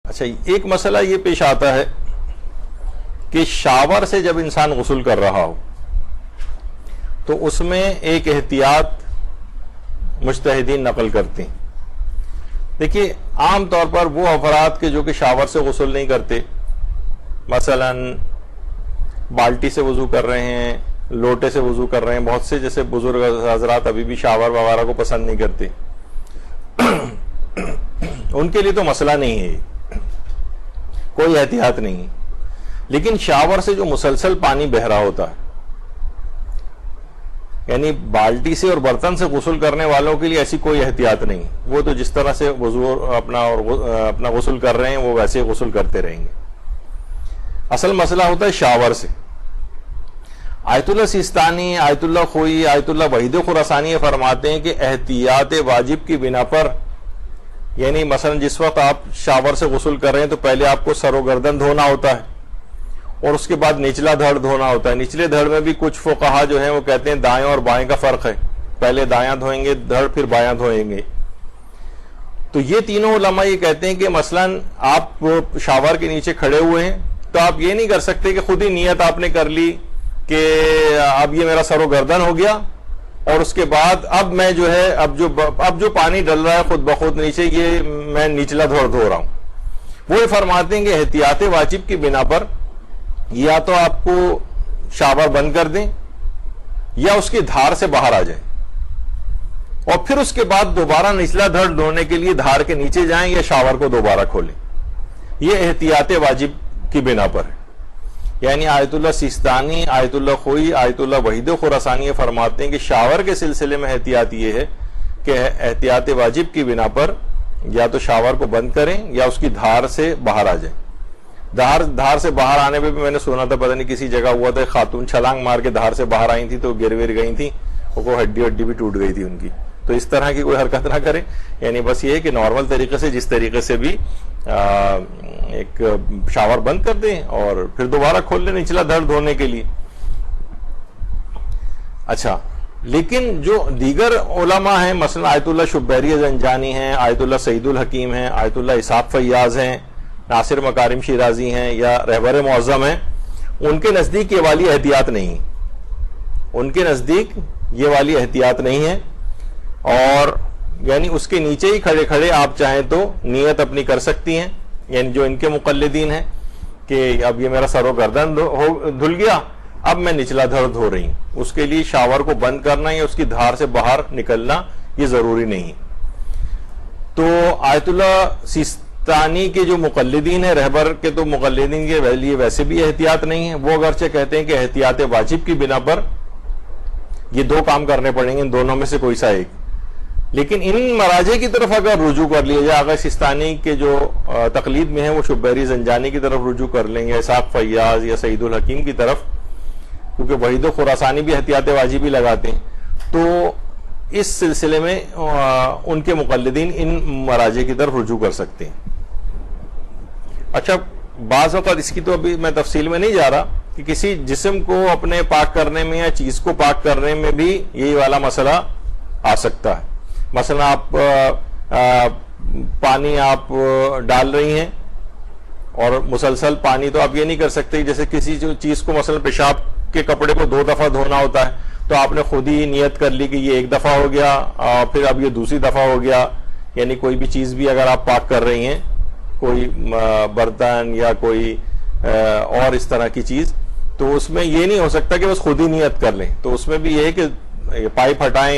اچھا، ایک مسئلہ یہ پیش آتا ہے کہ شاور سے جب انسان غسل کر رہا ہو تو اس میں ایک احتیاط مجتہدین نقل کرتے ہیں۔ دیکھیے، عام طور پر وہ افراد کے جو کہ شاور سے غسل نہیں کرتے، مثلا بالٹی سے وضو کر رہے ہیں، لوٹے سے وضو کر رہے ہیں، بہت سے جیسے بزرگ حضرات ابھی بھی شاور وغیرہ کو پسند نہیں کرتے، ان کے لیے تو مسئلہ نہیں ہے، کوئی احتیاط نہیں۔ لیکن شاور سے جو مسلسل پانی بہ رہا ہوتا ہے، یعنی بالٹی سے اور برتن سے غسل کرنے والوں کے لیے ایسی کوئی احتیاط نہیں، وہ تو جس طرح سے وضو اپنا غسل کر رہے ہیں وہ ویسے غسل کرتے رہیں گے۔ اصل مسئلہ ہوتا ہے شاور سے۔ آیت اللہ سیستانی، آیت اللہ خوئی، آیت اللہ وحید خراسانی فرماتے ہیں کہ احتیاط واجب کی بنا پر، یعنی مثلا جس وقت آپ شاور سے غسل کر رہے ہیں تو پہلے آپ کو سر و گردن دھونا ہوتا ہے اور اس کے بعد نچلا دھڑ دھونا ہوتا ہے۔ نچلے دھڑ میں بھی کچھ فقہا جو ہیں وہ کہتے ہیں دائیں اور بائیں کا فرق ہے، پہلے دایاں دھوئیں گے دھڑ، پھر بایاں دھوئیں گے۔ تو یہ تینوں علماء یہ کہتے ہیں کہ مثلا آپ شاور کے نیچے کھڑے ہوئے ہیں تو آپ یہ نہیں کر سکتے کہ خود ہی نیت آپ نے کر لی کہ اب یہ میرا سر و گردن ہو گیا اور اس کے بعد اب میں جو ہے اب جو پانی ڈل رہا ہے خود بخود نیچے، یہ میں نچلا دھڑ دھو رہا ہوں۔ وہ یہ فرماتے ہیں کہ احتیاط واجب کی بنا پر یا تو آپ کو شاور بند کر دیں یا اس کی دھار سے باہر آ جائیں اور پھر اس کے بعد دوبارہ نچلا دھڑ دھونے کے لیے دھار کے نیچے جائیں یا شاور کو دوبارہ کھولیں۔ یہ احتیاط واجب کی بنا پر ہے۔ یعنی آیت اللہ سیستانی، آیت اللہ خوئی، آیت اللہ وحید خراسانی فرماتے ہیں کہ شاور کے سلسلے میں احتیاط یہ ہے کہ احتیاط واجب کی بنا پر یا تو شاور کو بند کریں یا اس کی دھار سے باہر آ جائیں۔ دھار سے باہر آنے پہ بھی میں نے سنا تھا، پتہ نہیں کسی جگہ ہوا تھا، خاتون چھلانگ مار کے دھار سے باہر آئی تھی تو گر ور گئی تھی، وہ ہڈی بھی ٹوٹ گئی تھی ان کی۔ تو اس طرح کی کوئی حرکت نہ کریں، یعنی بس یہ ہے کہ نارمل طریقے سے جس طریقے سے بھی ایک شاور بند کر دیں اور پھر دوبارہ کھول لیں نچلا دھڑ دھونے کے لیے۔ اچھا، لیکن جو دیگر علماء ہیں، مثلا آیت اللہ شبیری زنجانی ہیں، آیت اللہ سعید الحکیم ہیں، آیت اللہ اسحاق فیاض ہیں، ناصر مکارم شیرازی ہیں یا رہبر معظم ہیں، ان کے نزدیک یہ والی احتیاط نہیں، ان کے نزدیک یہ والی احتیاط نہیں ہے، اور یعنی اس کے نیچے ہی کھڑے کھڑے آپ چاہیں تو نیت اپنی کر سکتی ہیں، یعنی جو ان کے مقلدین ہیں کہ اب یہ میرا سر و گردن دھل گیا، اب میں نچلا دھڑ دھو رہی ہوں، اس کے لیے شاور کو بند کرنا یا اس کی دھار سے باہر نکلنا یہ ضروری نہیں۔ تو آیت اللہ سیستانی کے جو مقلدین ہیں، رہبر کے تو مقلدین کے لیے ویسے بھی احتیاط نہیں ہے، وہ اگرچہ کہتے ہیں کہ احتیاط واجب کی بنا پر یہ دو کام کرنے پڑیں گے، ان دونوں میں سے کوئی سا ایک۔ لیکن ان مراجع کی طرف اگر رجوع کر لیا جائے، آغا سیستانی کے جو تقلید میں ہیں وہ شبیری زنجانی کی طرف رجوع کر لیں گے، اسحاق فیاض یا سعید الحکیم کی طرف، کیونکہ وحید خراسانی بھی احتیاط واجب ہی لگاتے ہیں، تو اس سلسلے میں ان کے مقلدین ان مراجع کی طرف رجوع کر سکتے ہیں۔ اچھا، بعض اوقات اس کی تو ابھی میں تفصیل میں نہیں جا رہا کہ کسی جسم کو اپنے پاک کرنے میں یا چیز کو پاک کرنے میں بھی یہی والا مسئلہ آ سکتا ہے۔ مثلا آپ پانی آپ ڈال رہی ہیں اور مسلسل پانی، تو آپ یہ نہیں کر سکتے جیسے کسی چیز کو مثلا پیشاب کے کپڑے کو 2 دفعہ دھونا ہوتا ہے تو آپ نے خود ہی نیت کر لی کہ یہ 1 دفعہ ہو گیا، پھر اب یہ دوسری دفعہ ہو گیا۔ یعنی کوئی بھی چیز بھی اگر آپ پاک کر رہی ہیں، کوئی برتن یا کوئی اور اس طرح کی چیز، تو اس میں یہ نہیں ہو سکتا کہ بس خود ہی نیت کر لیں، تو اس میں بھی یہ ہے کہ پائپ ہٹائیں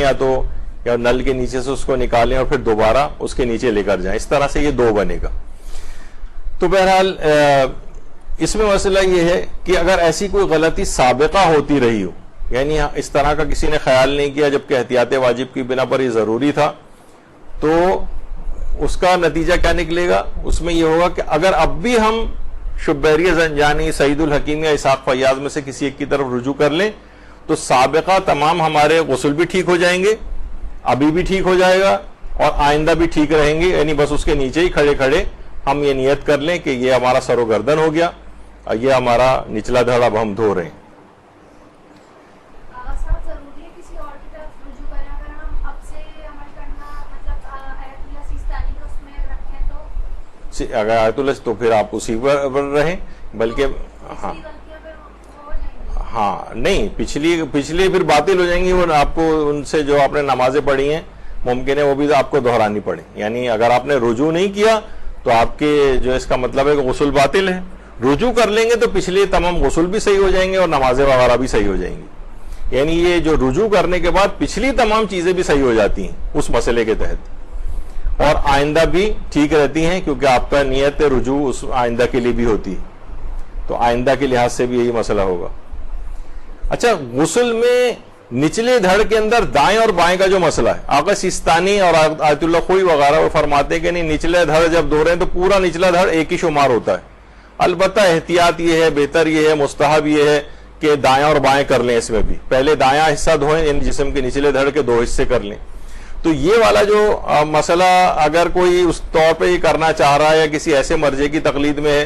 یا نل کے نیچے سے اس کو نکالیں اور پھر دوبارہ اس کے نیچے لے کر جائیں، اس طرح سے یہ 2 بنے گا۔ تو بہرحال اس میں مسئلہ یہ ہے کہ اگر ایسی کوئی غلطی سابقہ ہوتی رہی ہو، یعنی اس طرح کا کسی نے خیال نہیں کیا جبکہ احتیاط واجب کی بنا پر یہ ضروری تھا، تو اس کا نتیجہ کیا نکلے گا؟ اس میں یہ ہوگا کہ اگر اب بھی ہم شبیری زنجانی، سعید الحکیم یا اسحاق فیاض میں سے کسی ایک کی طرف رجوع کر لیں تو سابقہ تمام ہمارے غسل بھی ٹھیک ہو جائیں گے، ابھی بھی ٹھیک ہو جائے گا اور آئندہ بھی ٹھیک رہیں گے، یعنی بس اس کے نیچے ہی کھڑے کھڑے ہم یہ نیت کر لیں کہ یہ ہمارا سر و گردن ہو گیا اور یہ ہمارا نچلا دھڑ اب ہم دھو رہے ہیں۔ اگر آیت اللہ تو پھر آپ اسی پر رہیں، بلکہ ہاں نہیں، پچھلی پھر باطل ہو جائیں گی، اور آپ کو ان سے جو آپ نے نمازیں پڑھی ہیں ممکن ہے وہ بھی آپ کو دہرانی پڑے. یعنی اگر آپ نے رجوع نہیں کیا تو آپ کے جو اس کا مطلب ہے کہ غسل باطل ہے. رجوع کر لیں گے تو پچھلے تمام غسل بھی صحیح ہو جائیں گے اور نمازیں وغیرہ بھی صحیح ہو جائیں گی. یعنی یہ جو رجوع کرنے کے بعد پچھلی تمام چیزیں بھی صحیح ہو جاتی ہیں اس مسئلے کے تحت، اور آئندہ بھی ٹھیک رہتی ہیں، کیونکہ آپ کا نیت رجوع اس آئندہ کے لیے بھی ہوتی ہے، تو آئندہ کے لحاظ سے بھی یہی مسئلہ ہوگا. اچھا، غسل میں نچلے دھڑ کے اندر دائیں اور بائیں کا جو مسئلہ ہے، آقا سیستانی اور آیت اللہ خوئی وغیرہ وہ فرماتے ہیں کہ نہیں، نچلے دھڑ جب دھو رہے ہیں تو پورا نچلا دھڑ ایک ہی شمار ہوتا ہے. البتہ احتیاط یہ ہے، بہتر یہ ہے، مستحب یہ ہے کہ دائیں اور بائیں کر لیں. اس میں بھی پہلے دایاں حصہ دھوئیں، یعنی جسم کے نچلے دھڑ کے 2 حصے کر لیں. تو یہ والا جو مسئلہ اگر کوئی اس طور پہ یہ کرنا چاہ رہا ہے یا کسی ایسے مرجع کی تقلید میں ہے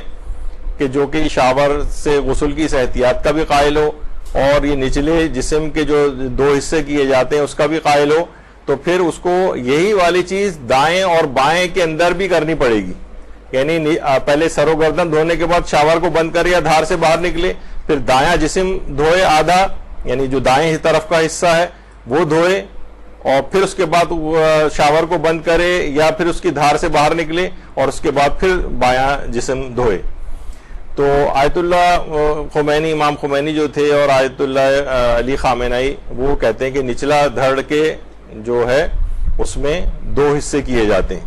کہ جو کہ شاور سے غسل کی اس احتیاط کا بھی قائل ہو اور یہ نچلے جسم کے جو 2 حصے کیے جاتے ہیں اس کا بھی قائل ہو، تو پھر اس کو یہی والی چیز دائیں اور بائیں کے اندر بھی کرنی پڑے گی. یعنی پہلے سر و گردن دھونے کے بعد شاور کو بند کرے یا دھار سے باہر نکلے، پھر دایاں جسم دھوئے آدھا، یعنی جو دائیں طرف کا حصہ ہے وہ دھوئے، اور پھر اس کے بعد شاور کو بند کرے یا پھر اس کی دھار سے باہر نکلے اور اس کے بعد پھر بایاں جسم دھوئے. تو آیت اللہ خمینی، امام خمینی جو تھے، اور آیت اللہ علی خامنہئی، وہ کہتے ہیں کہ نچلا دھڑ کے جو ہے اس میں 2 حصے کیے جاتے ہیں.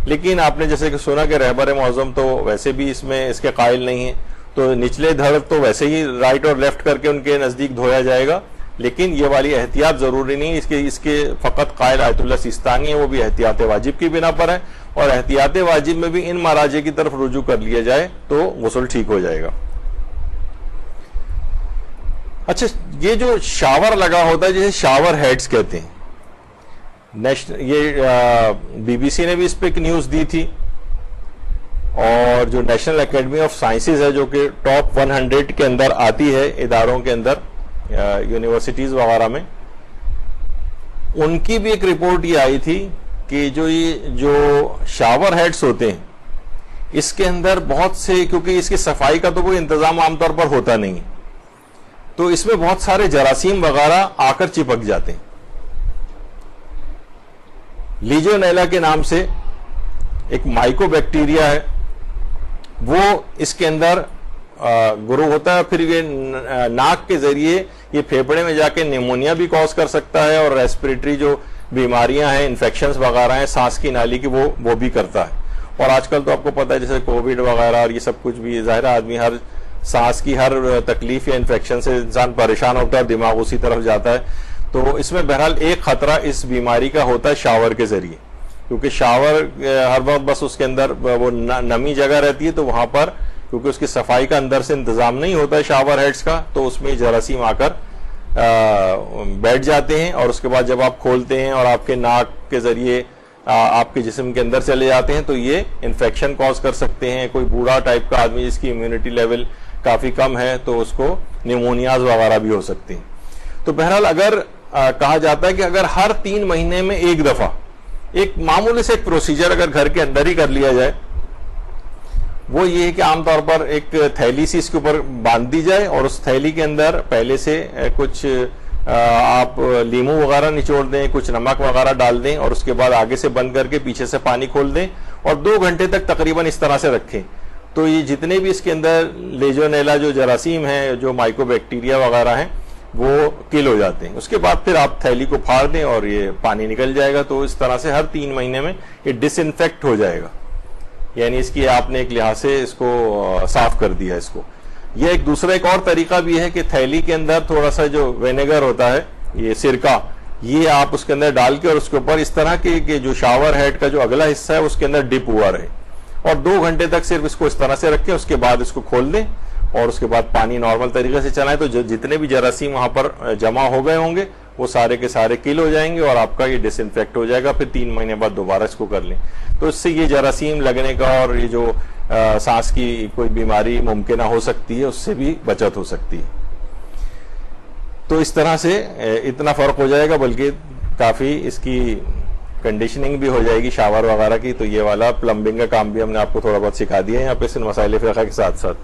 لیکن آپ نے جیسے کہ سنا کہ رہبر معظم تو ویسے بھی اس میں اس کے قائل نہیں ہیں، تو نچلے دھڑ تو ویسے ہی رائٹ اور لیفٹ کر کے ان کے نزدیک دھویا جائے گا، لیکن یہ والی احتیاط ضروری نہیں. اس کے فقط قائل آیت اللہ سیستانی ہے، وہ بھی احتیاط واجب کی بنا پر ہے، اور احتیاط واجب میں بھی ان مراجع کی طرف رجوع کر لیا جائے تو غسل ٹھیک ہو جائے گا. اچھا، یہ جو شاور لگا ہوتا ہے جسے شاور ہیڈز کہتے ہیں، یہ بی بی سی نے بھی اس پہ ایک نیوز دی تھی، اور جو نیشنل اکیڈمی آف سائنسز ہے جو کہ ٹاپ 100 کے اندر آتی ہے اداروں کے اندر، یونیورسٹیز وغیرہ میں، ان کی بھی ایک رپورٹ یہ آئی تھی کہ جو شاور ہیڈز ہوتے ہیں اس کے اندر بہت سے، کیونکہ اس کی صفائی کا تو کوئی انتظام عام طور پر ہوتا نہیں، تو اس میں بہت سارے جراثیم وغیرہ آ کر چپک جاتے ہیں. لیجونیلا کے نام سے ایک مائکو بیکٹیریا ہے، وہ اس کے اندر گرو ہوتا ہے، پھر یہ ناک کے ذریعے یہ پھیپڑے میں جا کے نیمونیا بھی کاز کر سکتا ہے، اور ریسپریٹری جو بیماریاں ہیں، انفیکشنز وغیرہ ہیں سانس کی نالی کی، وہ بھی کرتا ہے. اور آج کل تو آپ کو پتہ ہے جیسے کووڈ وغیرہ اور یہ سب کچھ بھی، ظاہر آدمی ہر سانس کی ہر تکلیف یا انفیکشن سے انسان پریشان ہوتا ہے، دماغ اسی طرف جاتا ہے. تو اس میں بہرحال ایک خطرہ اس بیماری کا ہوتا ہے شاور کے ذریعے، کیونکہ شاور ہر وقت بس اس کے اندر وہ نمی جگہ رہتی ہے، تو وہاں پر کیونکہ اس کی صفائی کا اندر سے انتظام نہیں ہوتا ہے شاور ہیڈز کا، تو اس میں جراثیم آ کر بیٹھ جاتے ہیں، اور اس کے بعد جب آپ کھولتے ہیں اور آپ کے ناک کے ذریعے آپ کے جسم کے اندر چلے جاتے ہیں تو یہ انفیکشن کاز کر سکتے ہیں. کوئی بوڑھا ٹائپ کا آدمی جس کی امیونٹی لیول کافی کم ہے تو اس کو نیمونیاز وغیرہ بھی ہو سکتی ہیں. تو بہرحال اگر کہا جاتا ہے کہ اگر ہر 3 مہینے میں ایک دفعہ ایک معمولی سے ایک پروسیجر اگر گھر کے اندر ہی کر لیا جائے، وہ یہ ہے کہ عام طور پر ایک تھیلی سی اس کے اوپر باندھ دی جائے، اور اس تھیلی کے اندر پہلے سے کچھ آپ لیمو وغیرہ نچوڑ دیں، کچھ نمک وغیرہ ڈال دیں، اور اس کے بعد آگے سے بند کر کے پیچھے سے پانی کھول دیں، اور 2 گھنٹے تک تقریباً اس طرح سے رکھیں. تو یہ جتنے بھی اس کے اندر لیجونیلا جو جراثیم ہیں، جو مائکو بیکٹیریا وغیرہ ہیں، وہ کل ہو جاتے ہیں. اس کے بعد پھر آپ تھیلی کو پھاڑ دیں اور یہ پانی نکل جائے گا. تو اس طرح سے ہر 3 مہینے میں یہ ڈس انفیکٹ ہو جائے گا، یعنی اس کی آپ نے ایک لحاظ سے اس کو صاف کر دیا اس کو. یہ ایک دوسرا ایک اور طریقہ بھی ہے کہ تھیلی کے اندر تھوڑا سا جو وینیگر ہوتا ہے، یہ سرکہ، یہ آپ اس کے اندر ڈال کے اور اس کے اوپر اس طرح کہ جو شاور ہیڈ کا جو اگلا حصہ ہے اس کے اندر ڈپ ہوا رہے، اور 2 گھنٹے تک صرف اس کو اس طرح سے رکھیں. اس کے بعد اس کو کھول دیں اور اس کے بعد پانی نارمل طریقے سے چلائیں، تو جتنے بھی جراثیم وہاں پر جمع ہو گئے ہوں گے وہ سارے کے سارے کل ہو جائیں گے، اور آپ کا یہ ڈس انفیکٹ ہو جائے گا. پھر 3 مہینے بعد دوبارہ اس کو کر لیں، تو اس سے یہ جراثیم لگنے کا اور یہ جو سانس کی کوئی بیماری ممکنہ ہو سکتی ہے اس سے بھی بچت ہو سکتی ہے. تو اس طرح سے اتنا فرق ہو جائے گا، بلکہ کافی اس کی کنڈیشننگ بھی ہو جائے گی شاور وغیرہ کی. تو یہ والا پلمبنگ کا کام بھی ہم نے آپ کو تھوڑا بہت سکھا دیا ہے یہاں پہ صرف مسائل فقہ کے ساتھ ساتھ.